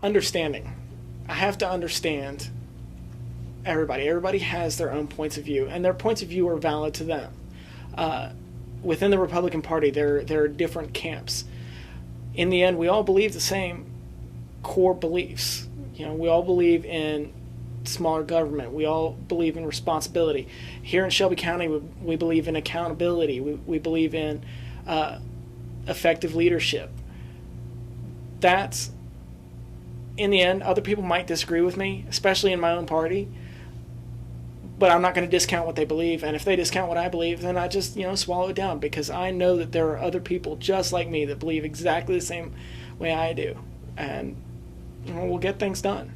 understanding. I have to understand everybody. Everybody has their own points of view, and their points of view are valid to them. Within the Republican Party, there are different camps. In the end, we all believe the same core beliefs. We all believe in smaller government. We all believe in responsibility. Here in Shelby County, we believe in accountability. We believe in effective leadership. That's, in the end, other people might disagree with me, especially in my own party, but I'm not going to discount what they believe. And if they discount what I believe, then I just, swallow it down, because I know that there are other people just like me that believe exactly the same way I do. And, we'll get things done.